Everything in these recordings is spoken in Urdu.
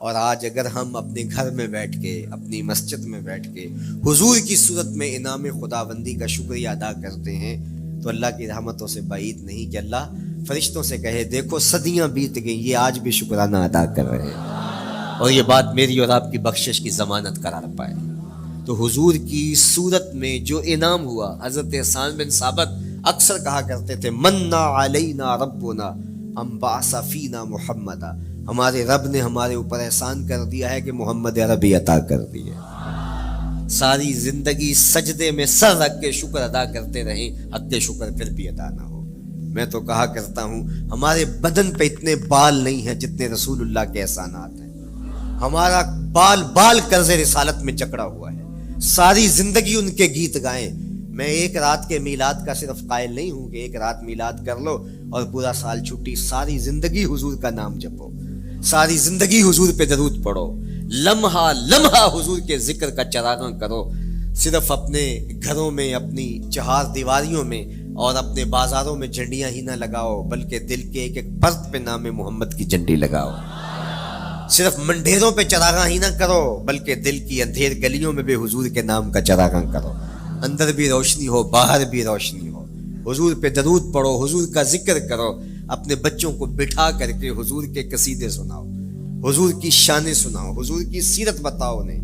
اور آج اگر ہم اپنے گھر میں بیٹھ کے، اپنی مسجد میں بیٹھ کے حضور کی صورت میں انعام خداوندی کا شکریہ ادا کرتے ہیں تو اللہ کی رحمتوں سے بعید نہیں کہ اللہ فرشتوں سے کہے دیکھو صدیاں بیت گئیں، یہ آج بھی شکرانہ ادا کر رہے ہیں، اور یہ بات میری اور آپ کی بخشش کی ضمانت قرار پائے۔ تو حضور کی صورت میں جو انعام ہوا، حضرت حسان بن ثابت اکثر کہا کرتے تھے منا علینا ربنا ام بعث فینا محمدا، ہمارے رب نے ہمارے اوپر احسان کر دیا ہے کہ محمد عربی عطا کر دی ہے۔ ساری زندگی سجدے میں سر رکھ کے شکر ادا کرتے رہیں، حق شکر پھر بھی ادا نہ ہو۔ میں تو کہا کرتا ہوں ہمارے بدن پہ اتنے بال نہیں ہیں جتنے رسول اللہ کے احسانات ہیں، ہمارا بال بال قرض رسالت میں جکڑا ہوا ہے، ساری زندگی ان کے گیت گائیں۔ میں ایک رات کے میلاد کا صرف قائل نہیں ہوں کہ ایک رات میلاد کر لو اور پورا سال چھٹی، ساری زندگی حضور کا نام جپو، ساری زندگی حضور پہ درود پڑھو، لمحہ لمحہ حضور کے ذکر کا چراغاں کرو۔ صرف اپنے گھروں میں، اپنی چہار دیواریوں میں اور اپنے بازاروں میں جھنڈیاں ہی نہ لگاؤ، بلکہ دل کے ایک ایک فرد پہ نام محمد کی جھنڈی لگاؤ۔ صرف منڈیروں پہ چراغاں ہی نہ کرو، بلکہ دل کی اندھیر گلیوں میں بھی حضور کے نام کا چراغاں کرو، اندر بھی روشنی ہو باہر بھی روشنی ہو۔ حضور پہ درود پڑھو، حضور کا ذکر کرو، اپنے بچوں کو بٹھا کر کے حضور کے قصیدے سناؤ، حضور کی شانیں سناؤ، حضور کی سیرت بتاؤ انہیں۔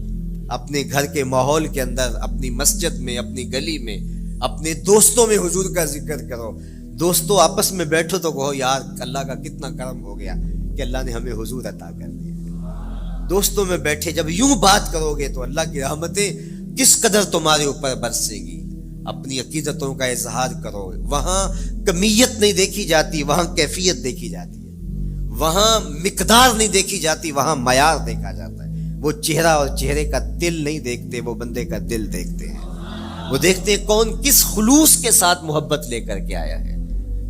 اپنے گھر کے ماحول کے اندر، اپنی مسجد میں، اپنی گلی میں، اپنے دوستوں میں حضور کا ذکر کرو۔ دوستوں آپس میں بیٹھو تو کہو یار اللہ کا کتنا کرم ہو گیا کہ اللہ نے ہمیں حضور عطا کر دیا۔ دوستوں میں بیٹھے جب یوں بات کرو گے تو اللہ کی رحمتیں کس قدر تمہارے اوپر برسے گی۔ اپنی عقیدتوں کا اظہار کرو، وہاں کمیت نہیں دیکھی جاتی، وہاں کیفیت دیکھی جاتی ہے، وہاں مقدار نہیں دیکھی جاتی، وہاں معیار دیکھا جاتا ہے۔ وہ چہرہ اور چہرے کا دل نہیں دیکھتے، وہ بندے کا دل دیکھتے ہیں، وہ دیکھتے ہیں کون کس خلوص کے ساتھ محبت لے کر کے آیا ہے۔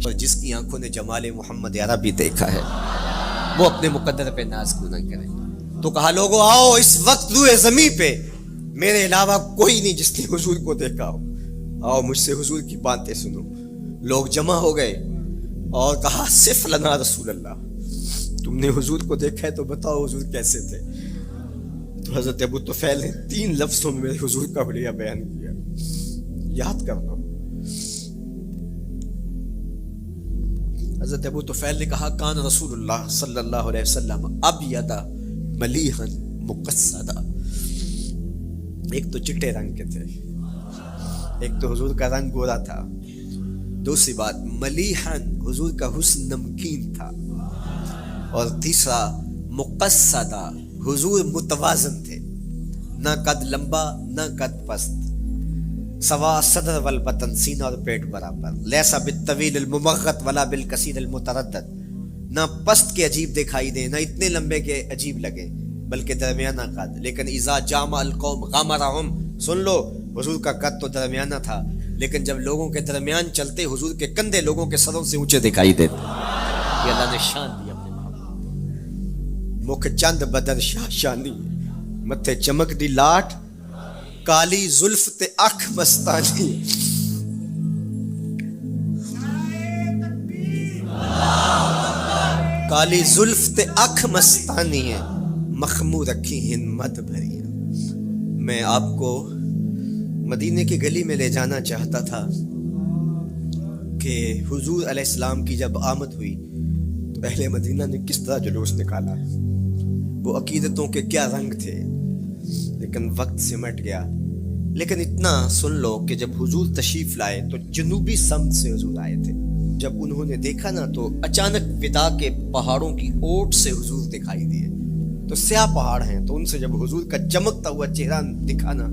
اور جس کی آنکھوں نے جمال محمد عربی دیکھا ہے وہ اپنے مقدر پہ ناز کیوں نہ کرے۔ تو کہا لوگوں آؤ اس وقت روئے زمین پہ میرے علاوہ کوئی نہیں جس نے حضور کو دیکھا ہو، آؤ مجھ سے حضور کی باتیں سنو۔ لوگ جمع ہو گئے اور کہا صف لنا رسول اللہ، تم نے حضور کو دیکھا ہے تو بتاؤ حضور کیسے تھے۔ تو حضرت ابو طفیل نے 3 لفظوں میں میرے حضور کا بڑھیا بیان کیا، یاد کرنا۔ حضرت ابو طفیل نے کہا کان رسول اللہ صلی اللہ علیہ وسلم ابیض ملیحا مقصدا، ایک تو چٹے رنگ کے تھے، ایک تو حضور کا رنگ گورا تھا، دوسری بات ملیحا حضور کا حسن نمکین تھا، اور تیسرا مقصدا حضور متوازن تھے، نہ قد لمبا نہ قد پست، سوا صدر والبطن، سینہ اور پیٹ برابر، لیسا بالطویل الممغط ولا بالکثیر المتردد، نہ پست کے عجیب دکھائی دیں نہ اتنے لمبے کے عجیب لگے بلکہ درمیانہ قد۔ لیکن اذا جامع القوم غمرہم، سن لو حضور کا قد تو درمیانہ تھا، لیکن جب لوگوں کے درمیان چلتے حضور کے کندھے لوگوں کے سروں سے اونچے دکھائی دیتے۔ یہ اللہ نے شان دی اپنے محبوب، مکھ چند بدر شاہ شانی، متھے چمک دی لاٹ، کالی زلف تے اکھ مستانی۔ کالی زلف تے اکھ مستانی ہے، مخمو رکھی ہن مد بھری۔ میں آپ کو مدینے کی گلی میں لے جانا چاہتا تھا کہ حضور علیہ السلام کی جب آمد ہوئی تو اہل مدینہ نے کس طرح جلوس نکالا، وہ عقیدتوں کے کیا رنگ تھے، لیکن وقت سمٹ گیا۔ لیکن اتنا سن لو کہ جب حضور تشریف لائے تو جنوبی سمت سے حضور آئے تھے۔ جب انہوں نے دیکھا نا تو اچانک وداع کے پہاڑوں کی اوٹ سے حضور دکھائی دیے، تو سیاہ پہاڑ ہیں، تو ان سے جب حضور کا چمکتا ہوا چہرہ دکھا نا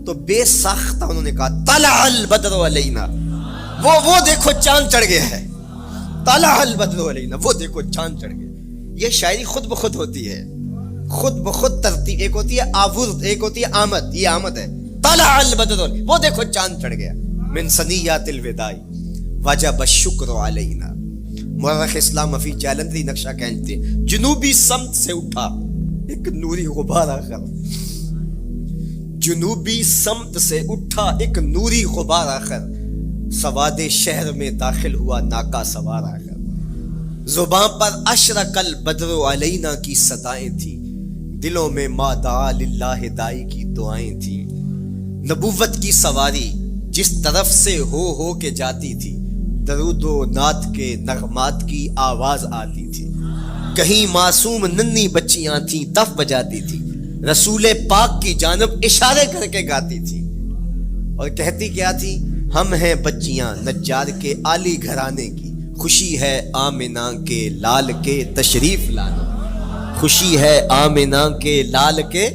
تو بے ساختہ انہوں نے کہا طلع البدر علینا، وہ دیکھو چاند چڑھ گیا ہے، طلع البدر علینا، وہ دیکھو چاند چڑھ گیا۔ یہ شاعری خود بخود ہوتی ہے، خود بخود ترتیب، ایک ہوتی ہے آورد، ایک ہوتی ہے آمد، یہ آمد ہے۔ طلع البدر، وہ دیکھو چاند چڑھ گیا۔ من ثنیات الوداع وجب الشکر علینا۔ مورخ اسلام فی جالندری نقشہ کہتے ہیں جنوبی سمت سے اٹھا ایک نوری غبار آخر، جنوبی سمت سے اٹھا ایک نوری غبار آخر، سواد شہر میں داخل ہوا ناکا سوار آخر، زباں پر اشرق البدر علینا کی صدائیں تھی، دلوں میں ما دعا للہ دائی کی دعائیں تھیں، نبوت کی سواری جس طرف سے ہو کے جاتی تھی، درود و نعت کے نغمات کی آواز آتی تھی، کہیں معصوم ننھی بچیاں تھیں تف بجاتی تھی، رسول پاک کی جانب اشارے کر کے گاتی تھی اور کہتی کیا تھی، ہم ہیں بچیاں نجار کے عالی گھرانے کی، خوشی ہے آمنہ کے لال کے تشریف لانا، خوشی ہے آمنہ کے لال کے۔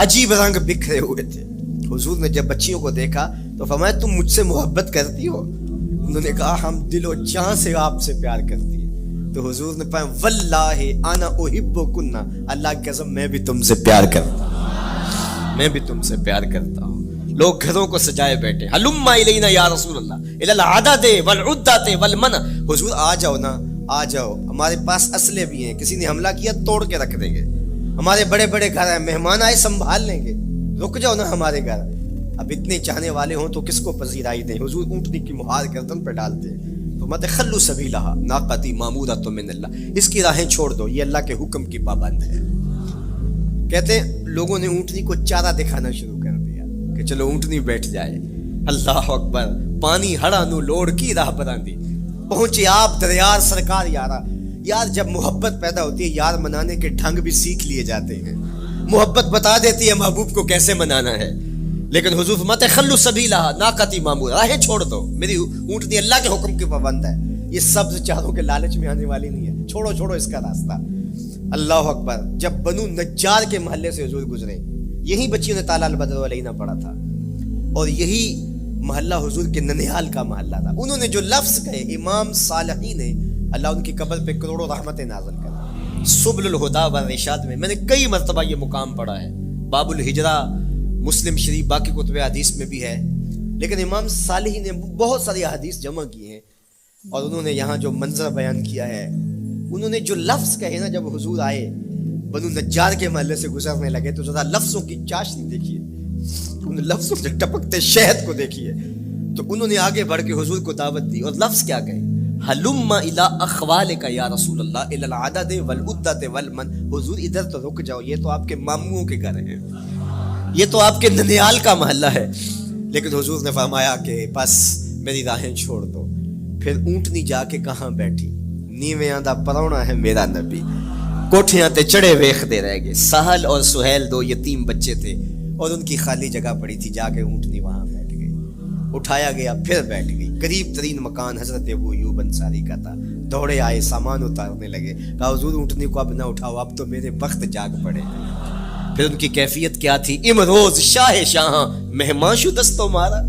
عجیب رنگ بکھرے ہوئے تھے۔ حضور نے جب بچیوں کو دیکھا تو فرمایا تم مجھ سے محبت کرتی ہو؟ انہوں نے کہا ہم دل و جان سے آپ سے پیار کرتی ہیں۔ تو حضور نے فرمایا واللہ انا احبکن، اللہ کی قسم میں بھی تم سے پیار کرتا ہوں، میں بھی تم سے پیار کرتا ہوں۔ لوگ گھروں کو سجائے بیٹھے، ہلم الینا یا رسول اللہ الی العدد والعدۃ والمنع، حضور آ جاؤ نا، آ جاؤ، ہمارے پاس اسلحے بھی ہیں، کسی نے حملہ کیا توڑ کے رکھ دیں گے، ہمارے بڑے بڑے گھر ہیں، مہمان آئے سنبھال لیں گے، رک جاؤ نا ہمارے گھر۔ اب اتنے چاہنے والے ہوں تو کس کو پذیرائی دیں؟ حضور اونٹنی کی مہار گردن پہ ڈالتے ہیں، فرماتے خلو سبیلہا ناقتی معمورۃ من اللہ، اس کی راہیں چھوڑ دو، یہ اللہ کے حکم کی پابند ہے۔ کہتے ہیں لوگوں نے اونٹنی کو چارہ دکھانا شروع کر دیا کہ چلو اونٹنی بیٹھ جائے، اللہ اکبر، پانی ہڑا نو لوڑ کی راہ براندی، پہنچے آپ دریار سرکار یارا۔ یار جب محبت پیدا ہوتی ہے یار منانے کے ڈھنگ بھی سیکھ لیے جاتے ہیں، محبت بتا دیتی ہے محبوب کو کیسے منانا ہے، لیکن حضور فرماتے خلو سبیلہا ناقتی معمور، راہیں چھوڑ دو، میری اونٹنی اللہ کے حکم کی پابند ہے، یہ سبز چاروں کے لالچ میں آنے والی نہیں ہے، چھوڑو چھوڑو اس کا راستہ۔ اللہ اکبر، جب بنو نجار کے محلے سے حضور گزرے، یہی بچیوں نے تالا البدر علینا پڑھا تھا اور یہی محلہ حضور کے ننیال کا محلہ تھا۔ انہوں نے جو لفظ کہے، امام صالحی نے، اللہ ان کی قبر پہ کروڑوں رحمتیں نازل کر، سبل الہدی والرشاد میں نے کئی مرتبہ یہ مقام پڑھا ہے، باب الہجرہ مسلم شریف باقی کتب حدیث میں بھی ہے، لیکن امام صالحی نے بہت ساری حدیث جمع کی ہیں اور انہوں نے یہاں جو منظر بیان کیا ہے، انہوں نے جو لفظ کہے نا، جب حضور آئے بنو نجار کے محلے سے گزرنے لگے تو ذرا لفظوں کی چاشنی دیکھیے، ان لفظوں سے ٹپکتے شہد کو دیکھیے، تو انہوں نے آگے بڑھ کے حضور کو دعوت دی اور لفظ کیا کہے، ہلم الی اخوالک یا رسول اللہ الی العدد والعدۃ والمن، حضور ادھر تو رک جاؤ، یہ تو آپ کے ماموں کے گھر ہیں، یہ تو آپ کے ننیال کا محلہ ہے، لیکن حضور نے فرمایا کہ بس میری راہیں چھوڑ دو۔ پھر اونٹنی جا کے کہاں بیٹھی، نیویاں دا پرونا ہے میرا نبی، کوٹھیاں تے چڑھے ویخ دے رہ گئے، سہل اور سہیل دو یتیم بچے تھے اور ان کی خالی جگہ پڑی تھی، جا کے اونٹنی وہاں بیٹھ گئی، اٹھایا گیا پھر بیٹھ گئی، قریب ترین مکان حضرت ابو ایوب انصاری کا تھا، دوڑے آئے سامان اتارنے لگے، کہا حضور اونٹنی کو اب نہ اٹھاؤ، اب تو میرے بخت جاگ پڑے۔ پھر ان کی کیفیت کیا تھی، امروز شاہ شاہاں مہمان شو دستو مارا،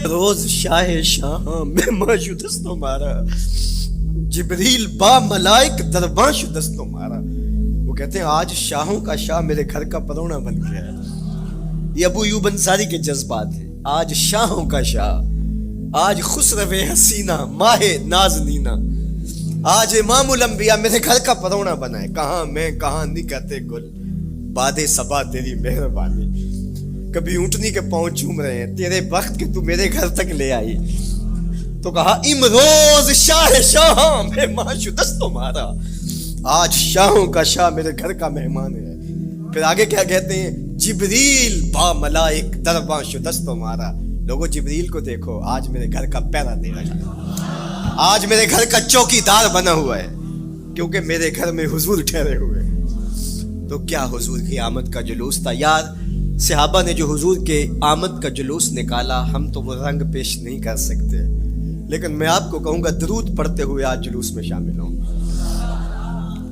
روز شاہ شاہاں مہمان شو دستو مارا، جبریل با ملائک درباں شو دستو مارا۔ وہ کہتے ہیں آج شاہوں کا شاہ میرے گھر کا پرونا بن گیا ہے، یہ ابو ایوب انصاری کے جذبات ہیں، آج شاہوں کا شاہ، آج خسرو حسینہ ماہ نازنینہ، آج امام الانبیاء میرے گھر کا پرونا بنا ہے، کہاں میں کہاں نکہتے گل، باد صبا تیری مہربانی، کبھی اونٹنی کے پاؤں چوم رہے ہیں، تیرے بخت کے تو میرے گھر تک لے آئی، تو کہا امروز شاہ شاہاں مہمان شو دستو مارا، آج شاہوں کا شاہ میرے گھر کا مہمان ہے۔ پھر آگے کیا کہتے ہیں، جبریل با ملائک درباں شو دستو مارا، لوگوں جبریل کو دیکھو، آج میرے گھر کا پہرا دے رہا ہے، آج میرے گھر کا چوکی دار بنا ہوا ہے، کیونکہ میرے گھر میں حضور ٹھہرے ہوئے ہیں۔ تو کیا حضور کی آمد کا جلوس تھا یار، صحابہ نے جو حضور کے آمد کا جلوس نکالا، ہم تو وہ رنگ پیش نہیں کر سکتے، لیکن میں آپ کو کہوں گا درود پڑھتے ہوئے آج جلوس میں شامل ہوں،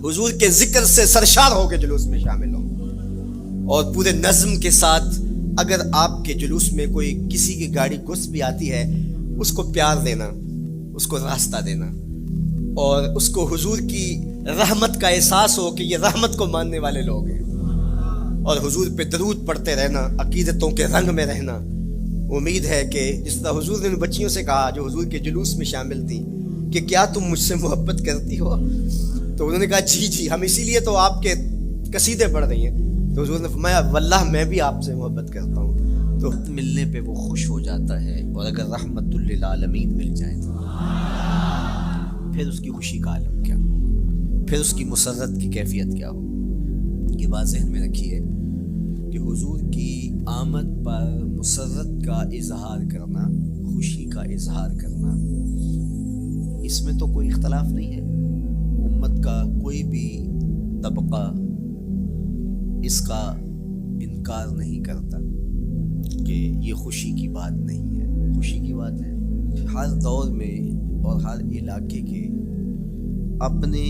حضور کے ذکر سے سرشار ہو کے جلوس میں شامل ہوں، اور پورے نظم کے ساتھ اگر آپ کے جلوس میں کوئی کسی کی گاڑی گھس بھی آتی ہے، اس کو پیار دینا، اس کو راستہ دینا، اور اس کو حضور کی رحمت کا احساس ہو کہ یہ رحمت کو ماننے والے لوگ ہیں، اور حضور پہ درود پڑھتے رہنا، عقیدتوں کے رنگ میں رہنا۔ امید ہے کہ جس طرح حضور نے بچیوں سے کہا جو حضور کے جلوس میں شامل تھیں کہ کیا تم مجھ سے محبت کرتی ہو، تو انہوں نے کہا جی جی، ہم اسی لیے تو آپ کے قصیدے پڑھ رہی ہیں، تو حضور نے فرمایا واللہ میں بھی آپ سے محبت کرتا ہوں، تو ملنے پہ وہ خوش ہو جاتا ہے، اور اگر رحمت للعالمین مل جائے تو پھر اس کی خوشی کا عالم کیا۔ پھر اس کی مسرت کی کیفیت کیا ہو. یہ بات ذہن میں رکھیے کہ حضور کی آمد پر مسرت کا اظہار کرنا، خوشی کا اظہار کرنا، اس میں تو کوئی اختلاف نہیں ہے. امت کا کوئی بھی طبقہ اس کا انکار نہیں کرتا کہ یہ خوشی کی بات نہیں ہے. خوشی کی بات ہے. ہر دور میں اور ہر علاقے کے اپنے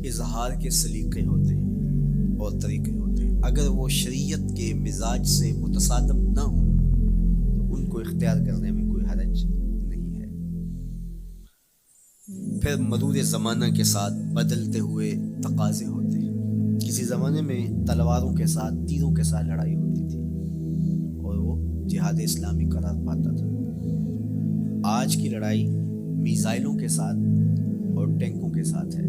اظہار کے سلیقے ہوتے ہیں اور طریقے ہوتے ہیں. اگر وہ شریعت کے مزاج سے متصادم نہ ہوں تو ان کو اختیار کرنے میں کوئی حرج نہیں ہے. پھر مرور زمانہ کے ساتھ بدلتے ہوئے تقاضے ہوتے ہیں. کسی زمانے میں تلواروں کے ساتھ، تیروں کے ساتھ لڑائی ہوتی تھی اور وہ جہاد اسلامی قرار پاتا تھا. آج کی لڑائی میزائلوں کے ساتھ اور ٹینکوں کے ساتھ ہے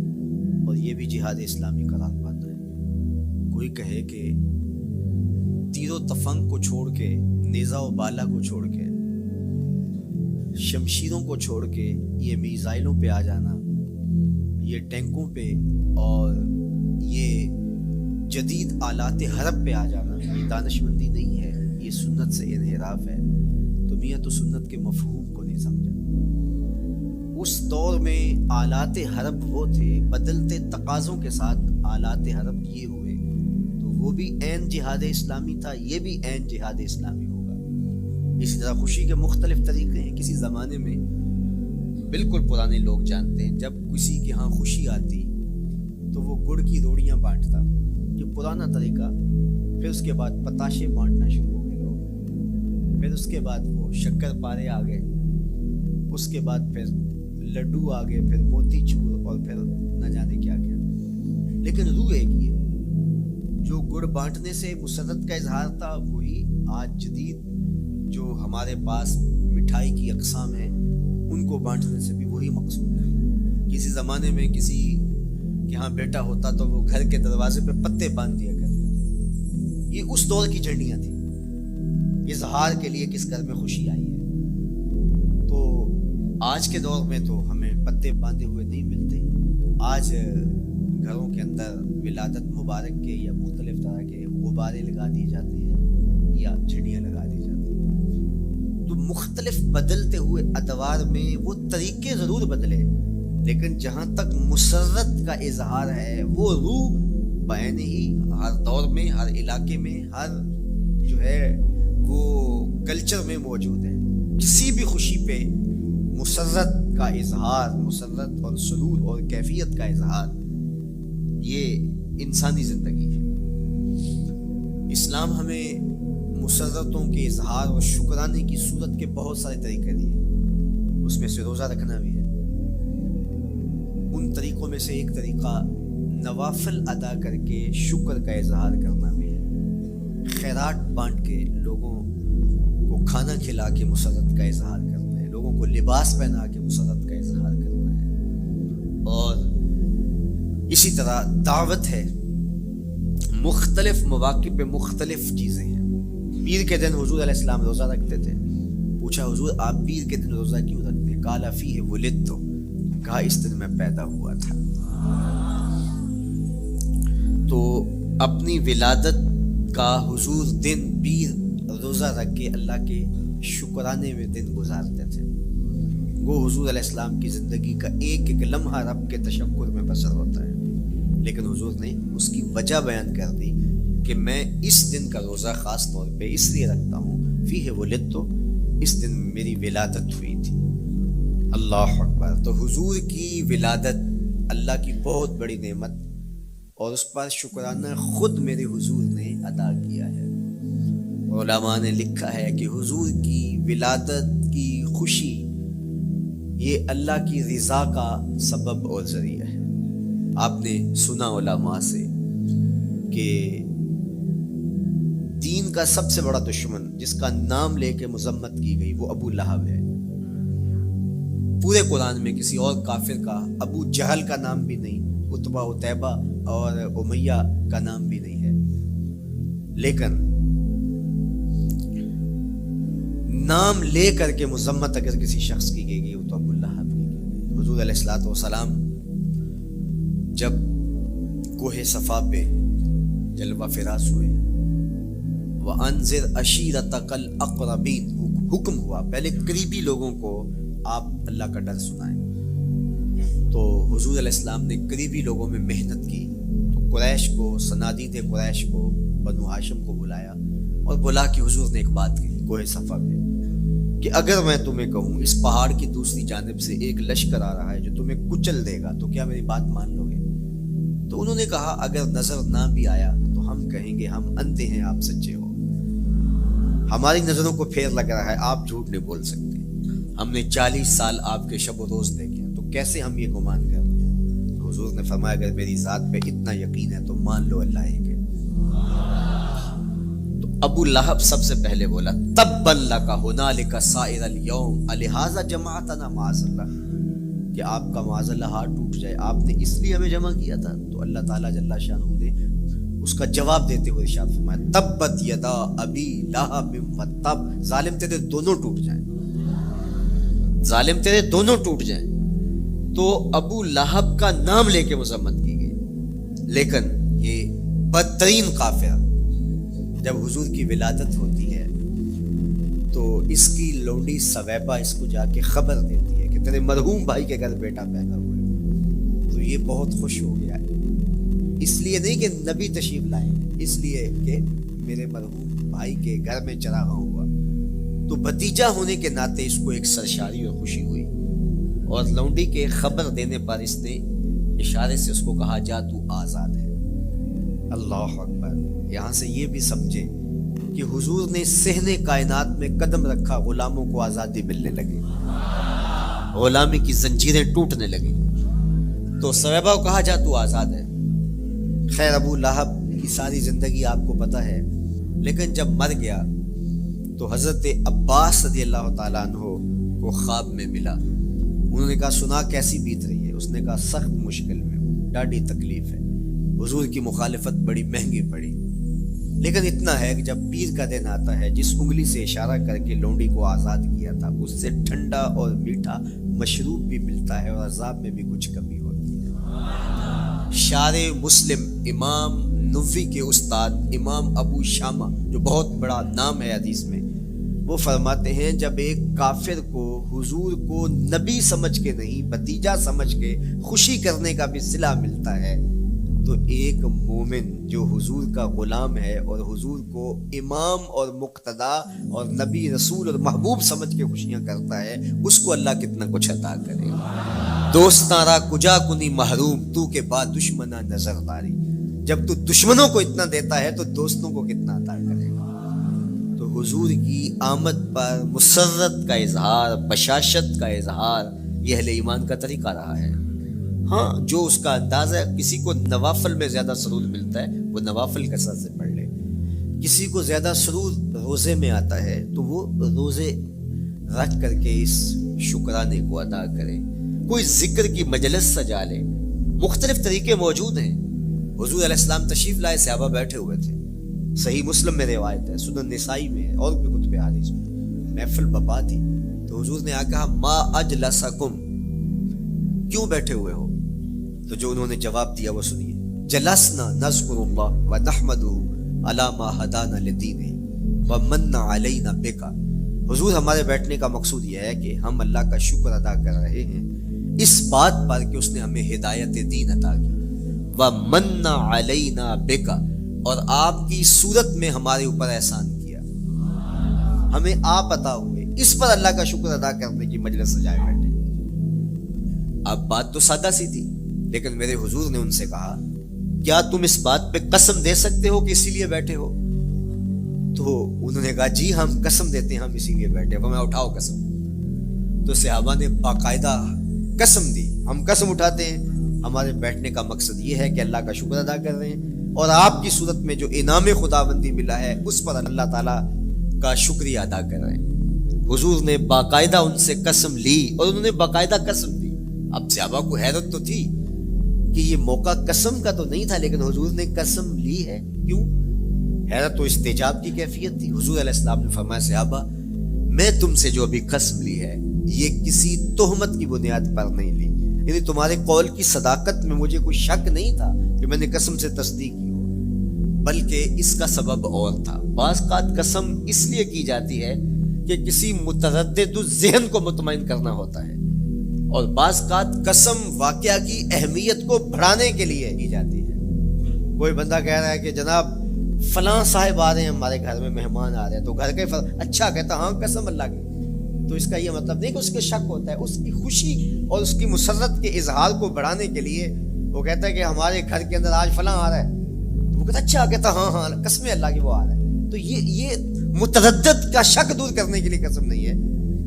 اور یہ بھی جہاد اسلامی قرار پاتا ہے. کوئی کہے کہ تیر و تفنگ کو چھوڑ کے، نیزہ و بالا کو چھوڑ کے، شمشیروں کو چھوڑ کے یہ میزائلوں پہ آ جانا، یہ ٹینکوں پہ اور یہ جدید آلات حرب پہ آ جانا، یہ دانش مندی نہیں ہے، یہ سنت سے انحراف ہے. تو میاں تو سنت کے مفہوم کو نہیں سمجھا. اس دور میں آلات حرب وہ تھے، بدلتے تقاضوں کے ساتھ آلات حرب یہ ہوئے، تو وہ بھی عین جہاد اسلامی تھا، یہ بھی عین جہاد اسلامی ہوگا. اسی طرح خوشی کے مختلف طریقے ہیں. کسی زمانے میں بالکل پرانے لوگ جانتے ہیں، جب کسی کے ہاں خوشی آتی تو وہ گڑ کی روڑیاں بانٹتا، یہ پرانا طریقہ. پھر اس کے بعد پتاشے بانٹنا شروع ہو گئے لوگ. پھر اس کے بعد وہ شکر پارے آ گئے، اس کے بعد پھر لڈو آ گئے، پھر موتی چور اور پھر نہ جانے کیا کیا. لیکن روح ایک ہی ہے. جو گڑ بانٹنے سے مسرت کا اظہار تھا، وہی آج جدید جو ہمارے پاس مٹھائی کی اقسام ہیں ان کو بانٹنے سے بھی وہی مقصود ہے. کسی زمانے میں کسی کہ ہاں بیٹا ہوتا تو وہ گھر کے دروازے پہ پتے باندھ دیا کرتے تھے. یہ اس دور کی جھنڈیاں تھیں. اظہار کے لیے کس گھر میں خوشی آئی ہے. تو آج کے دور میں تو ہمیں پتے باندھے ہوئے نہیں ملتے. آج گھروں کے اندر ولادت مبارک کے یا مختلف طرح کے غبارے لگا دیے جاتے ہیں یا جھنڈیاں لگا دی جاتی ہیں. تو مختلف بدلتے ہوئے ادوار میں وہ طریقے ضرور بدلے، لیکن جہاں تک مسرت کا اظہار ہے وہ روح بعین ہی ہر دور میں، ہر علاقے میں، ہر جو ہے وہ کلچر میں موجود ہے. کسی بھی خوشی پہ مسرت کا اظہار، مسرت اور سرور اور کیفیت کا اظہار، یہ انسانی زندگی ہے. اسلام ہمیں مسرتوں کے اظہار اور شکرانے کی صورت کے بہت سارے طریقے دیے. اس میں سے روزہ رکھنا بھی ہے. ان طریقوں میں سے ایک طریقہ نوافل ادا کر کے شکر کا اظہار کرنا بھی ہے. خیرات بانٹ کے لوگوں کو کھانا کھلا کے مسرت کا اظہار کرنا ہے. لوگوں کو لباس پہنا کے مسرت کا اظہار کرنا ہے. اور اسی طرح دعوت ہے. مختلف مواقع پہ مختلف چیزیں ہیں. پیر کے دن حضور علیہ السلام روزہ رکھتے تھے. پوچھا حضور آپ پیر کے دن روزہ کیوں رکھتے ہیں؟ قال فیہ ولدت، کہا اس دن میں پیدا ہوا تھا. تو اپنی ولادت کا حضور دن پیر روزہ رکھ کے اللہ کے شکرانے میں دن گزارتے تھے. وہ حضور علیہ السلام کی زندگی کا ایک ایک لمحہ رب کے تشکر میں بسر ہوتا ہے. لیکن حضور نے اس کی وجہ بیان کر دی کہ میں اس دن کا روزہ خاص طور پہ اس لیے رکھتا ہوں، فیہ ولدت، اس دن میری ولادت ہوئی تھی. اللہ اکبر. تو حضور کی ولادت اللہ کی بہت بڑی نعمت، اور اس پر شکرانہ خود میرے حضور نے ادا کیا ہے. علماء نے لکھا ہے کہ حضور کی ولادت کی خوشی یہ اللہ کی رضا کا سبب اور ذریعہ ہے. آپ نے سنا علماء سے کہ دین کا سب سے بڑا دشمن جس کا نام لے کے مذمت کی گئی وہ ابو لہب ہے. پورے قرآن میں کسی اور کافر کا ابو جہل کا نام بھی نہیں، عتبہ عتیبہ اور امیہ کا نام بھی نہیں ہے. لیکن نام لے کر کے مذمت اگر کسی شخص کی گئی تو ابو لہب کی گئی. حضور علیہ الصلوۃ والسلام جب کوہ صفا پہ جلوہ فراز ہوئے، وَأَنذِرْ عَشِيرَتَكَ الْأَقْرَبِينَ، حکم ہوا پہلے قریبی لوگوں کو آپ اللہ کا ڈر سنائیں۔ تو حضور علیہ السلام نے قریبی لوگوں میں محنت کی، تو قریش کو، صنادید قریش کو، بنو ہاشم کو بلایا اور بولا کہ حضور نے ایک بات کی کوہ صفا پہ کہ اگر میں تمہیں کہوں اس پہاڑ کی دوسری جانب سے ایک لشکر آ رہا ہے جو تمہیں کچل دے گا، تو کیا میری بات مان لو گے؟ تو انہوں نے کہا اگر نظر نہ بھی آیا تو ہم کہیں گے ہم اندھے ہیں، آپ سچے ہو، ہماری نظروں کو پھیر لگ رہا ہے، آپ جھوٹ نہیں بول سکتے، ہم نے 40 سال آپ کے شب و روز دیکھے ہیں، تو کیسے ہم یہ گمان کر رہے ہیں؟ تو حضور نے فرمایا اگر میری ذات پہ اتنا یقین ہے تو مان لو اللہ ایک ہے۔ تو ابو لہب سب سے پہلے بولا تبا لک ھنالک سائر الیوم الہذا جمعتنا معاذ اللہ، کہ آپ کا معاذ اللہ ہاتھ ٹوٹ جائے، آپ نے اس لیے ہمیں جمع کیا تھا؟ تو اللہ تعالیٰ جل شانہ نے اس کا جواب دیتے ہوئے ارشاد فرمایا تبت یدا ابی لہب وتب، ظالم تیرے دونوں ٹوٹ جائیں، ظالم تیرے دونوں ٹوٹ جائیں۔ تو ابو لہب کا نام لے کے مذمت کی گئی، لیکن یہ بدترین کافر جب حضور کی ولادت ہوتی ہے تو اس کی لونڈی سویبہ اس کو جا کے خبر دیتی ہے کہ تیرے مرحوم بھائی کے گھر بیٹا پیدا ہوا ہے، تو یہ بہت خوش ہو گیا ہے، اس لیے نہیں کہ نبی تشریف لائے، اس لیے کہ میرے مرحوم بھائی کے گھر میں چراغاں ہوا، تو بھتیجا ہونے کے ناطے اس کو ایک سرشاری اور خوشی ہوئی، اور لونڈی کے خبر دینے پر اس نے اشارے سے اس کو کہا جا تو آزاد ہے۔ اللہ اکبر۔ یہاں سے یہ بھی سمجھے کہ حضور نے صحن کائنات میں قدم رکھا، غلاموں کو آزادی ملنے لگی، غلامی کی زنجیریں ٹوٹنے لگی، تو سویبہ کو کہا جا تو آزاد ہے۔ خیر ابو لہب کی ساری زندگی آپ کو پتہ ہے، لیکن جب مر گیا تو حضرت عباس رضی اللہ تعالیٰ عنہ کو خواب میں ملا، انہوں نے کہا سنا کیسی بیت رہی ہے؟ اس نے کہا سخت مشکل میں ہوں، ڈاڈی تکلیف ہے، حضور کی مخالفت بڑی مہنگی پڑی، لیکن اتنا ہے کہ جب پیر کا دن آتا ہے جس انگلی سے اشارہ کر کے لونڈی کو آزاد کیا تھا اس سے ٹھنڈا اور میٹھا مشروب بھی ملتا ہے اور عذاب میں بھی کچھ کمی ہوتی ہے۔ شارع مسلم امام نووی کے استاد امام ابو شامہ جو بہت بڑا نام ہے حدیث میں، وہ فرماتے ہیں جب ایک کافر کو حضور کو نبی سمجھ کے نہیں بھتیجا سمجھ کے خوشی کرنے کا بھی صلہ ملتا ہے، تو ایک مومن جو حضور کا غلام ہے اور حضور کو امام اور مقتدا اور نبی رسول اور محبوب سمجھ کے خوشیاں کرتا ہے، اس کو اللہ کتنا کچھ عطا کرے گا۔ دوستارا کجا کنی محروم تو کے بعد دشمنا نظر داری، جب تو دشمنوں کو اتنا دیتا ہے تو دوستوں کو کتنا عطا کرے گا۔ تو حضور کی آمد پر مسرت کا اظہار، بشاشت کا اظہار، یہ اہل ایمان کا طریقہ رہا ہے۔ ہاں جو اس کا انداز ہے، کسی کو نوافل میں زیادہ سرور ملتا ہے وہ نوافل کثرت سے پڑھ لے، کسی کو زیادہ سرور روزے میں آتا ہے تو وہ روزے رکھ کر کے اس شکرانے کو ادا کرے، کوئی ذکر کی مجلس سجا لے، مختلف طریقے موجود ہیں۔ حضور علیہ السلام تشریف لائے، صحابہ بیٹھے ہوئے تھے، صحیح مسلم میں روایت ہے، سنن نسائی میں ہے اور بھی کتب حدیث میں، محفل بپا تھی، تو حضور نے آ کہا ما اجلسکم، کیوں بیٹھے ہوئے ہو؟ تو جو انہوں نے جواب دیا وہ سنیے، جلسنا نذکر اللہ ونحمدہ علی ما ہدانا لدینہ ومن علینا بک، حضور ہمارے بیٹھنے کا مقصود یہ ہے کہ ہم اللہ کا شکر ادا کر رہے ہیں اس بات پر کہ اس نے ہمیں ہدایت دین عطا کی، ومن علینا بک، اور آپ کی صورت میں ہمارے اوپر احسان کیا، ہمیں آپ عطا ہوئے، اس پر اللہ کا شکر ادا کرنے کی مجلس سجائے بیٹھے۔ اب بات تو سادہ سی تھی، لیکن میرے حضور نے ان سے کہا کیا تم اس بات پہ قسم دے سکتے ہو کہ اسی لیے بیٹھے ہو؟ تو انہوں نے کہا جی ہم قسم دیتے ہیں ہم اسی لیے بیٹھے، میں اٹھاؤ قسم۔ تو صحابہ نے باقاعدہ قسم دی، ہم قسم اٹھاتے ہیں، ہمارے بیٹھنے کا مقصد یہ ہے کہ اللہ کا شکر ادا کر رہے ہیں اور آپ کی صورت میں جو انعام خداوندی ملا ہے اس پر اللہ تعالیٰ کا شکریہ ادا کر رہے ہیں۔ حضور نے باقاعدہ ان سے قسم لی اور انہوں نے باقاعدہ قسم دی۔ اب صحابہ کو حیرت تو تھی کہ یہ موقع قسم کا تو نہیں تھا، لیکن حضور نے قسم لی ہے، کیوں؟ حیرت و استجاب کی کیفیت تھی۔ حضور علیہ السلام نے فرمایا صحابہ میں تم سے جو ابھی قسم لی ہے یہ کسی تہمت کی بنیاد پر نہیں لی، یعنی تمہارے قول کی صداقت میں مجھے کوئی شک نہیں تھا کہ میں نے قسم سے تصدیق کی ہو، بلکہ اس کا سبب اور تھا۔ بعض اوقات قسم اس لیے کی جاتی ہے کہ کسی متردد ذہن کو مطمئن کرنا ہوتا ہے، اور بعض اوقات قسم واقعہ کی اہمیت کو بڑھانے کے لیے کی جاتی ہے۔ کوئی بندہ کہہ رہا ہے کہ جناب فلاں صاحب آ رہے ہیں ہمارے گھر میں، مہمان آ رہے ہیں، تو گھر کے اچھا کہتا ہاں قسم اللہ کی، تو اس کا یہ مطلب نہیں کہ اس کے شک ہوتا ہے، اس کی خوشی اور اس کی مسرت کے اظہار کو بڑھانے کے لیے وہ کہتا ہے کہ ہمارے گھر کے اندر آج فلاں آ رہا ہے، تو وہ کہتا اچھا کہتا ہاں ہاں قسم اللہ کی وہ آ رہا ہے۔ تو یہ متردد کا شک دور کرنے کے لیے قسم نہیں ہے،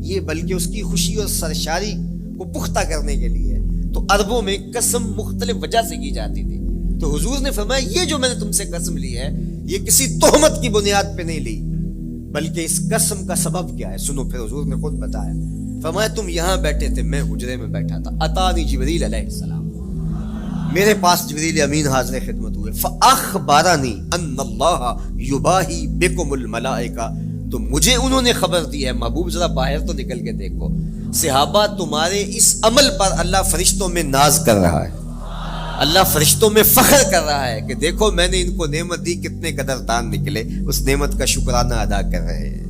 یہ بلکہ اس کی خوشی اور سرشاری کو پختہ کرنے کے لیے ہے۔ تو عربوں میں قسم مختلف وجہ سے کی جاتی تھی، تو حضور نے فرمایا یہ جو میں نے تم سے قسم لی ہے یہ کسی تہمت کی بنیاد پہ نہیں لی، بلکہ اس قسم کا سبب کیا ہے سنو۔ پھر حضور نے خود بتایا، فرمایا تم یہاں بیٹھے تھے، میں حجرے میں بیٹھا تھا، اتانی جبریل علیہ السلام، میرے پاس جبریل امین حاضر خدمت ہوئے، فاخبرنی ان اللہ یباہی بکم الملائکہ، تو مجھے انہوں نے خبر دی ہے، محبوب ذرا باہر تو نکل کے دیکھو، صحابہ تمہارے اس عمل پر اللہ فرشتوں میں ناز کر رہا ہے، اللہ فرشتوں میں فخر کر رہا ہے کہ دیکھو میں نے ان کو نعمت دی، کتنے قدردان نکلے، اس نعمت کا شکرانہ ادا کر رہے ہیں۔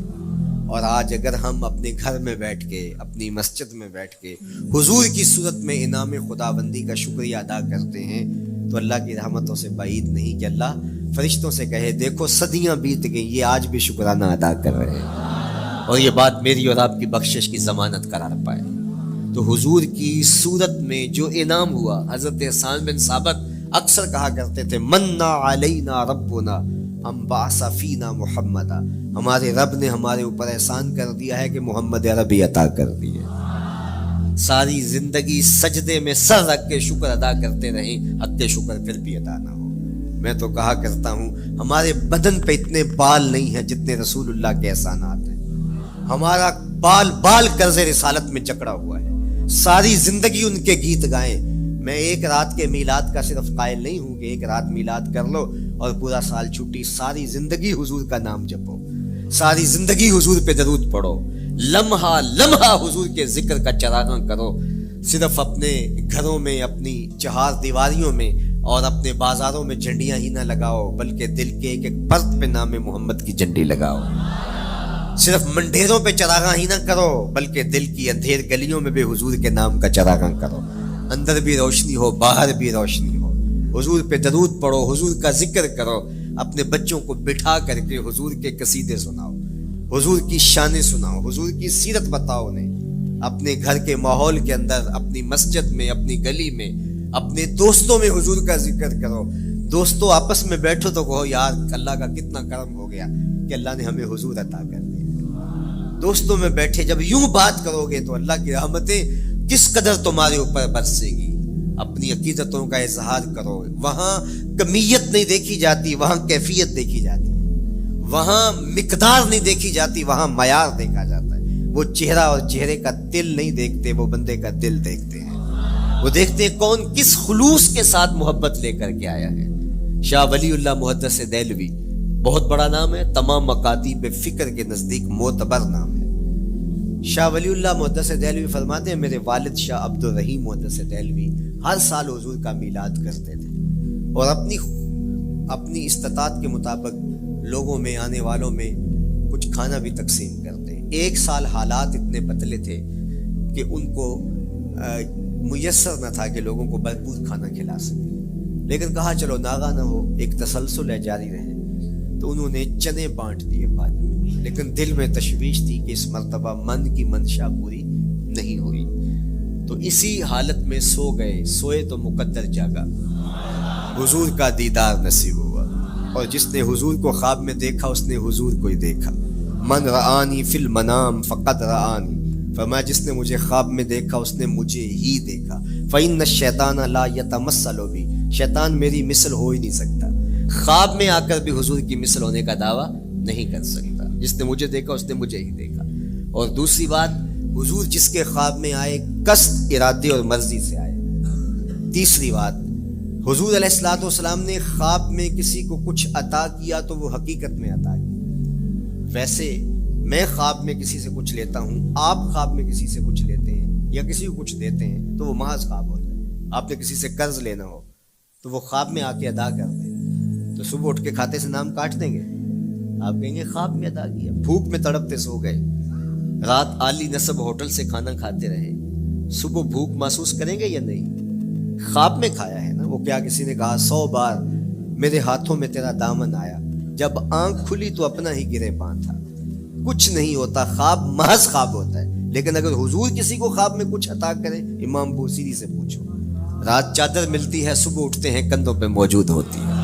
اور آج اگر ہم اپنے گھر میں بیٹھ کے، اپنی مسجد میں بیٹھ کے حضور کی صورت میں انعام خداوندی کا شکریہ ادا کرتے ہیں، تو اللہ کی رحمتوں سے بعید نہیں کہ اللہ فرشتوں سے کہے دیکھو صدیاں بیت گئیں، یہ آج بھی شکرانہ ادا کر رہے ہیں، اور یہ بات میری اور آپ کی بخشش کی ضمانت قرار پائے۔ تو حضور کی صورت میں جو انعام ہوا، حضرت حسان بن ثابت اکثر کہا کرتے تھے منّا علینا ربنا ام بعث فینا محمدا، ہمارے رب نے ہمارے اوپر احسان کر دیا ہے کہ محمد عربی عطا کر دیے۔ ساری زندگی سجدے میں سر رکھ کے شکر ادا کرتے رہیں، حق کے شکر پھر بھی ادا نہ ہو۔ میں تو کہا کرتا ہوں ہمارے بدن پہ اتنے بال نہیں ہیں جتنے رسول اللہ کے احسانات ہیں، ہمارا بال بال قرض رسالت میں جکڑا ہوا ہے، ساری زندگی ان کے گیت گائیں۔ میں ایک رات کے میلاد کا صرف قائل نہیں ہوں کہ ایک رات میلاد کر لو اور پورا سال چھٹی، ساری زندگی حضور کا نام جپو، ساری زندگی حضور پہ درود پڑھو، لمحہ لمحہ حضور کے ذکر کا چراغاں کرو، صرف اپنے گھروں میں، اپنی چہار دیواریوں میں اور اپنے بازاروں میں جھنڈیاں ہی نہ لگاؤ، بلکہ دل کے ایک ایک پرت پہ نام محمد کی جھنڈی لگاؤ۔ صرف منڈیروں پہ چراغاں ہی نہ کرو، بلکہ دل کی اندھیر گلیوں میں بھی حضور کے نام کا چراغاں کرو، اندر بھی روشنی ہو باہر بھی روشنی ہو، حضور پہ درود پڑھو، حضور کا ذکر کرو، اپنے بچوں کو بٹھا کر کے حضور کے قصیدے سناؤ، حضور کی شانیں سناؤ، حضور کی سیرت بتاؤ انہیں، اپنے گھر کے ماحول کے اندر، اپنی مسجد میں، اپنی گلی میں، اپنے دوستوں میں حضور کا ذکر کرو۔ دوستوں آپس میں بیٹھو تو کہو یار اللہ کا کتنا کرم ہو گیا کہ اللہ نے ہمیں حضور عطا کر دیا۔ دوستوں میں بیٹھے جب یوں بات کرو گے تو اللہ کی رحمتیں کس قدر تمہارے اوپر برسے گی۔ اپنی عقیدتوں کا اظہار کرو، وہاں کمیت نہیں دیکھی جاتی، وہاں کیفیت دیکھی جاتی ہے، وہاں مقدار نہیں دیکھی جاتی، وہاں معیار دیکھا جاتا ہے۔ وہ چہرہ اور چہرے کا دل نہیں دیکھتے، وہ بندے کا دل دیکھتے ہیں، وہ دیکھتے ہیں کون کس خلوص کے ساتھ محبت لے کر کے آیا ہے۔ شاہ ولی اللہ محدث دہلوی بہت بڑا نام ہے، تمام مکاتیب فکر کے نزدیک معتبر نام ہے۔ شاہ ولی اللہ محدث دہلوی فرماتے ہیں میرے والد شاہ عبد الرحیم محدث دہلوی ہر سال حضور کا میلاد کرتے تھے، اور اپنی استطاعت کے مطابق لوگوں میں، آنے والوں میں کچھ کھانا بھی تقسیم کرتے ہیں۔ ایک سال حالات اتنے پتلے تھے کہ ان کو میسر نہ تھا کہ لوگوں کو بھرپور کھانا کھلا سکیں، لیکن کہا چلو ناغہ نہ ہو، ایک تسلسل ہے جاری رہے، تو انہوں نے چنے بانٹ دیے بعد میں، لیکن دل میں تشویش تھی کہ اس مرتبہ من کی منشا پوری نہیں ہوئی، تو اسی حالت میں سو گئے، سوئے تو مقدر جاگا، حضور کا دیدار نصیب ہوا، اور جس نے حضور کو خواب میں دیکھا اس نے حضور کو ہی دیکھا۔ من رآنی فی المنام فقد رآنی، فرمایا جس نے مجھے خواب میں دیکھا اس نے مجھے ہی دیکھا۔ فإن الشیطان لا یتمثل بی، شیطان میری مثل ہو ہی نہیں سکتا، خواب میں آ کر بھی حضور کی مثل ہونے کا دعویٰ نہیں کر سکتا، جس نے مجھے دیکھا اس نے مجھے ہی دیکھا۔ اور دوسری بات، حضور جس کے خواب میں آئے قصد، ارادے اور مرضی سے آئے۔ تیسری بات، حضور علیہ الصلوۃ والسلام نے خواب میں کسی کو کچھ عطا کیا تو وہ حقیقت میں عطا کیا۔ ویسے میں خواب میں کسی سے کچھ لیتا ہوں، آپ خواب میں کسی سے کچھ لیتے ہیں یا کسی کو کچھ دیتے ہیں تو وہ محض خواب ہوتا ہے۔ آپ نے کسی سے قرض لینا ہو تو وہ خواب میں آ کے ادا کر دیں، تو صبح اٹھ کے کھاتے سے نام کاٹ دیں گے؟ آپ کہیں گے خواب میں ادا کیا، بھوک میں تڑپتے سو گئے، رات عالی نصب ہوٹل سے کھانا کھاتے رہے، صبح بھوک محسوس کریں گے یا نہیں؟ خواب میں کھایا ہے نا۔ وہ کیا کسی نے کہا 100 بار میرے ہاتھوں میں تیرا دامن آیا، جب آنکھ کھلی تو اپنا ہی گرے پان تھا۔ کچھ نہیں ہوتا، خواب محض خواب ہوتا ہے۔ لیکن اگر حضور کسی کو خواب میں کچھ عطا کریں، امام بوصیری سے پوچھو، رات چادر ملتی ہے، صبح اٹھتے ہیں کندھوں پہ موجود ہوتی ہے۔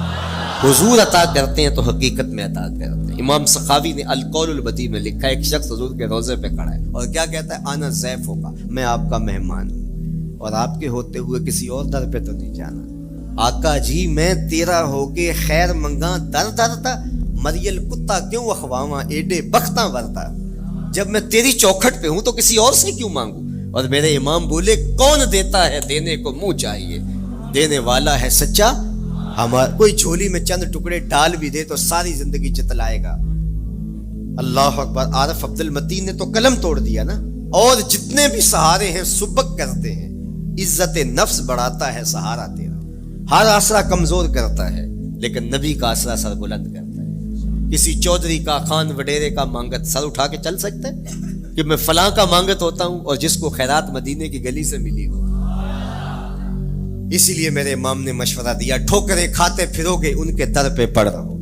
حضور عطا کرتے ہیں تو حقیقت میں عطا کرتے ہیں۔ امام سخاوی نے القول البدیع میں لکھا، ایک شخص حضور کے روضے پہ کھڑا ہے اور کیا کہتا ہے؟ آنا ضیف ہوگا، میں آپ کا مہمان ہوں اور آپ کے ہوتے ہوئے کسی اور در پہ تو نہیں جانا۔ آقا جی میں تیرا ہو کے خیر منگاں در درتا، مریل کتا کیوں اخواواں ایڈے بختاں ورتا۔ جب میں تیری چوکھٹ پہ ہوں تو کسی اور سے کیوں مانگوں؟ اور میرے امام بولے، کون دیتا ہے دینے کو منہ چاہیے، دینے والا ہے سچا ہمارا۔ کوئی جھولی میں چند ٹکڑے ڈال بھی دے تو ساری زندگی جتلائے گا۔ اللہ اکبر۔ عارف عبد المتین نے تو قلم توڑ دیا نا۔ اور جتنے بھی سہارے ہیں سبک کرتے ہیں، عزت نفس بڑھاتا ہے سہارا تیرا۔ ہر آسرا کمزور کرتا ہے لیکن نبی کا آسرا سر بلند کرتا ہے۔ کسی چودھری کا، خان وڈیرے کا مانگت سر اٹھا کے چل سکتے ہیں کہ میں فلاں کا مانگت ہوتا ہوں اور جس کو خیرات مدینے کی گلی سے ملی ہو؟ اسی لیے میرے امام نے مشورہ دیا، ٹھوکریں کھاتے پھرو گے ان کے در پہ پڑ رہو،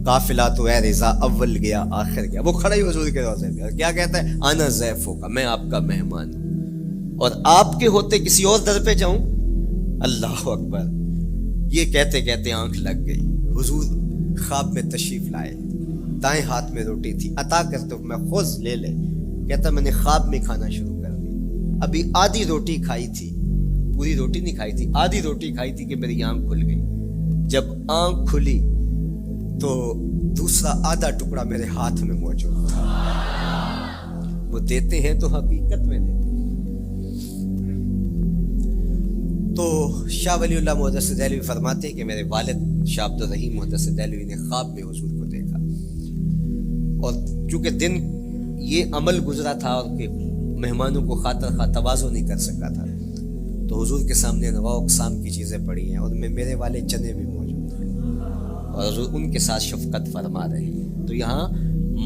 قافلہ تو اے رضا اول گیا آخر گیا۔ وہ کھڑا ہی حضور کے روضے پہ کیا کہتا ہے؟ آنا ضیف ہوگا، میں آپ کا مہمان ہوں اور آپ کے ہوتے کسی اور در پہ جاؤں؟ اللہ اکبر۔ یہ کہتے کہتے آنکھ لگ گئی۔ حضور خواب میں تشریف لائے، دائیں ہاتھ میں روٹی تھی، عطا کرتے میں خود لے لے۔ کہتا میں نے خواب میں کھانا شروع کر دی، ابھی آدھی روٹی کھائی تھی، پوری روٹی نہیں کھائی تھی، آدھی روٹی کھائی تھی کہ میری آنکھ کھل گئی۔ جب آنکھ کھلی تو دوسرا آدھا ٹکڑا میرے ہاتھ میں موجود تھا۔ وہ دیتے ہیں تو حقیقت میں دیتے ہیں۔ تو شاہ ولی اللہ محدث دہلوی فرماتے ہیں کہ میرے والد شاہ عبد الرحیم محدث دہلوی نے خواب میں حضور کو دیکھا، اور چونکہ دن یہ عمل گزرا تھا اور کہ مہمانوں کو خاطر خواہ تواضع نہیں کر سکا تھا، تو حضور کے سامنے نواع اقسام کی چیزیں پڑی ہیں اور میں میرے والے چنے بھی موجود ہیں اور حضور ان کے ساتھ شفقت فرما رہے ہیں۔ تو یہاں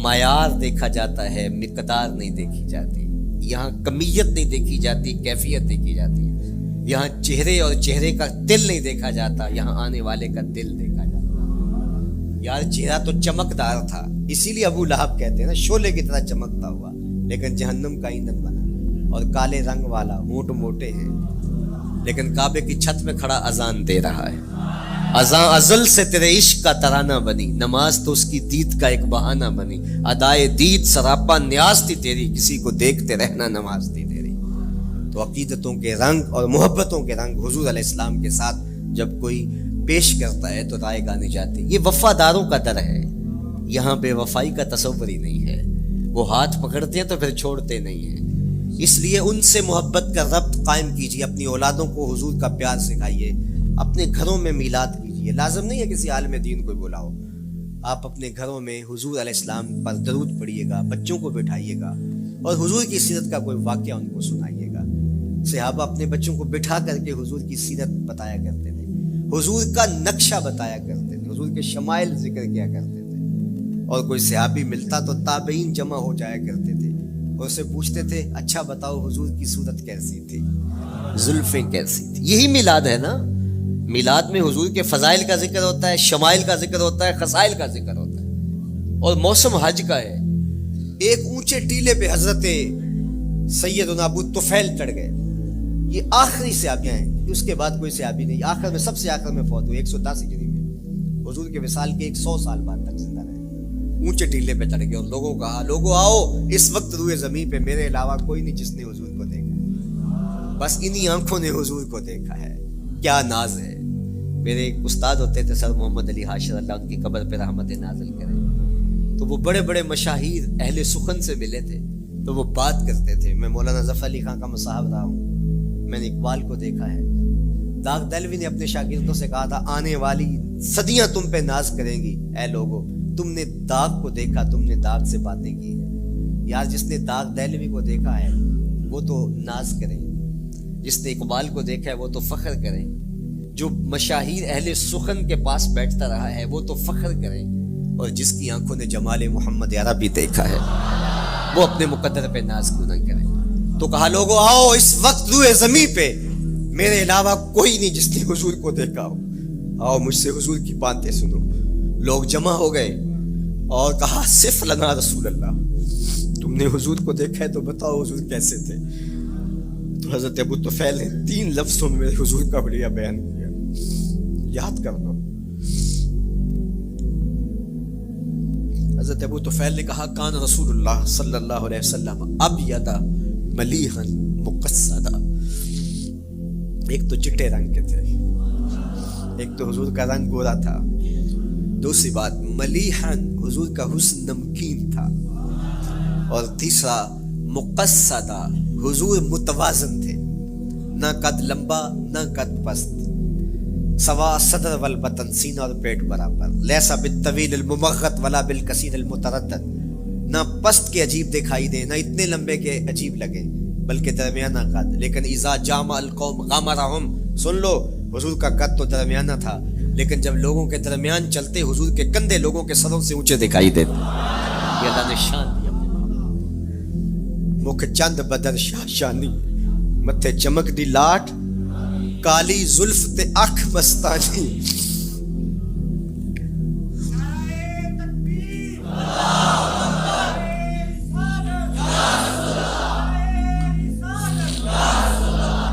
معیار دیکھا جاتا ہے، مقدار نہیں دیکھی جاتی، یہاں کمیت نہیں دیکھی جاتی، کیفیت دیکھی جاتی ہے۔ یہاں چہرے اور چہرے کا دل نہیں دیکھا جاتا، یہاں آنے والے کا دل دیکھا جاتا۔ یار چہرہ تو چمکدار تھا، اسی لیے ابو لہب کہتے ہیں نا، شعلے کی طرح چمکتا ہوا، لیکن جہنم کا ایندھن بنا، اور کالے رنگ والا، ہونٹ موٹے ہیں، لیکن کعبے کی چھت میں کھڑا اذان دے رہا ہے۔ اذان ازل سے تیرے عشق کا ترانہ بنی، نماز تو اس کی دید کا ایک بہانہ بنی، ادائے دید سراپا نیاز تھی تیری، کسی کو دیکھتے رہنا نماز تھی تیری۔ تو عقیدتوں کے رنگ اور محبتوں کے رنگ حضور علیہ السلام کے ساتھ جب کوئی پیش کرتا ہے تو رائے گانی جاتی۔ یہ وفاداروں کا در ہے، یہاں بے وفائی کا تصور ہی نہیں ہے۔ وہ ہاتھ پکڑتے ہیں تو پھر چھوڑتے نہیں ہیں، اس لیے ان سے محبت کا ربط قائم کیجیے، اپنی اولادوں کو حضور کا پیار سکھائیے، اپنے گھروں میں میلاد کیجیے۔ لازم نہیں ہے کسی عالم دین کو بلاؤ، آپ اپنے گھروں میں حضور علیہ السلام پر درود پڑھیے گا، بچوں کو بٹھائیے گا اور حضور کی سیرت کا کوئی واقعہ ان کو سنائیے گا۔ صحابہ اپنے بچوں کو بٹھا کر کے حضور کی سیرت بتایا کرتے تھے، حضور کا نقشہ بتایا کرتے تھے، حضور کے شمائل ذکر کیا کرتے تھے۔ اور کوئی صحابی ملتا تو تابعین جمع ہو جایا کرتے تھے اور اسے پوچھتے تھے، اچھا بتاؤ حضور کی صورت کیسی تھی، زلفیں کیسی تھی۔ یہی میلاد ہے نا۔ میلاد میں حضور کے فضائل کا ذکر ہوتا ہے، شمائل کا ذکر ہوتا ہے، خصائل کا ذکر ہوتا ہے، اور موسم حج کا ہے۔ ایک اونچے ٹیلے پہ حضرت سیدنا ابو طفیل چڑھ گئے، یہ آخری صحابیاں ہیں، اس کے بعد کوئی صحابی نہیں، آخر میں سب سے آخر میں فوت ہوئے 110 ہجری میں، حضور کے وصال کے 100 سال بعد تک زندہ رہے۔ اونچے ٹیلے پہ چڑھ گئے اور لوگوں کو کہا، لوگوں آؤ، اس وقت روئے زمین پہ میرے علاوہ کوئی نہیں جس نے حضور کو دیکھا، بس انہی آنکھوں نے حضور کو دیکھا ہے، کیا ناز ہے۔ میرے ایک استاد ہوتے تھے سر محمد علی حاشر، اللہ ان کی قبر پہ رحمت نازل کرے، تو وہ بڑے بڑے مشاہیر اہل سخن سے ملے تھے تو وہ بات کرتے تھے، میں مولانا ظفر علی خان کا مصاحب رہا ہوں، میں نے اقبال کو دیکھا ہے، داغ دہلوی نے اپنے شاگردوں سے کہا تھا، آنے والی صدیاں تم پہ ناز کریں گی، اے لوگو تم نے داغ کو دیکھا، تم نے داغ سے باتیں کی ہیں۔ یار جس نے داغ دہلوی کو دیکھا ہے وہ تو ناز کرے۔ جس نے اقبال کو دیکھا ہے وہ تو فخر کرے، جو مشاہیر اہل سخن کے پاس بیٹھتا رہا ہے وہ تو فخر کرے، اور جس کی آنکھوں نے جمال محمد عربی دیکھا ہے وہ اپنے مقدر پہ ناز کیوں نہ کرے۔ تو کہا لوگوں آؤ اس وقت روئے زمین پہ میرے علاوہ کوئی نہیں جس نے حضور کو دیکھا ہو، آؤ مجھ سے حضور کی باتیں سنو۔ لوگ جمع ہو گئے اور کہا صف لنا رسول اللہ، تم نے حضور کو دیکھا ہے تو بتاؤ حضور کیسے تھے۔ تو حضرت ابو طفیل نے 3 لفظوں میں میرے حضور کا بڑھیا بیان کیا، یاد کر لو۔ حضرت ابو طفیل نے کہا کان رسول اللہ صلی اللہ علیہ وسلم ابیض ملیحا مقصدا، ایک تو چٹے رنگ کے تھے، ایک تو حضور کا رنگ گورا تھا، دوسری بات ملیحا حضور کا حسن نمکین تھا، اور تیسرا مقصدا حضور متوازن تھے، نہ قد لمبا نہ قد پست، سوا صدر والبطن سینہ اور پیٹ برابر، لیسا بالطویل الممغط ولا بالکثیر المتردد، نہ پست کے عجیب دکھائی دے نہ اتنے لمبے کے عجیب لگے بلکہ درمیانہ قد، لیکن اذا جامع القوم غامرہم، سن لو حضور کا قد تو درمیانہ تھا لیکن جب لوگوں کے درمیان چلتے حضور کے کندھے لوگوں کے سروں سے اونچے دکھائی دیتے۔ یہ اللہ نے شان دی اپنے مکھ چند بدر شاہ شانی، متھے چمک دی لاٹ، کالی زلف تے اکھ مستانی،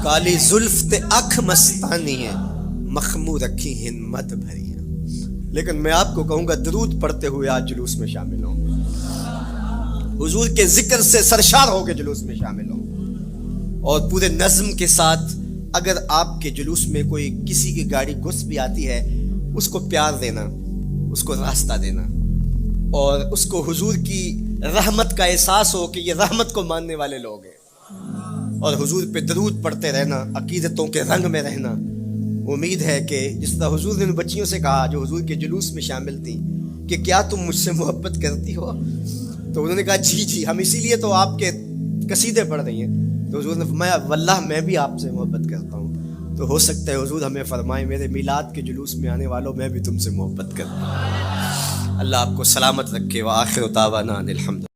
کالی زلف تے اکھ مستانی ہیں، مخمو رکھی ہیں مد بھری ہیں۔ لیکن میں آپ کو کہوں گا درود پڑھتے ہوئے آج جلوس میں شامل ہوں، حضور کے ذکر سے سرشار ہو کے جلوس میں شامل ہوں، اور پورے نظم کے ساتھ اگر آپ کے جلوس میں کوئی کسی کی گاڑی گھس بھی آتی ہے اس کو پیار دینا، اس کو راستہ دینا، اور اس کو حضور کی رحمت کا احساس ہو کہ یہ رحمت کو ماننے والے لوگ ہیں، اور حضور پہ درود پڑھتے رہنا، عقیدتوں کے رنگ میں رہنا۔ امید ہے کہ جس طرح حضور نے ان بچیوں سے کہا جو حضور کے جلوس میں شامل تھیں کہ کیا تم مجھ سے محبت کرتی ہو، تو انہوں نے کہا جی جی ہم اسی لیے تو آپ کے قصیدے پڑھ رہی ہیں۔ تو حضور نے فرمایا واللہ میں بھی آپ سے محبت کرتا ہوں، تو ہو سکتا ہے حضور ہمیں فرمائے میرے میلاد کے جلوس میں آنے والوں میں بھی تم سے محبت کرتا ہوں۔ اللہ آپ کو سلامت رکھے، وآخر دعوانا ان الحمد۔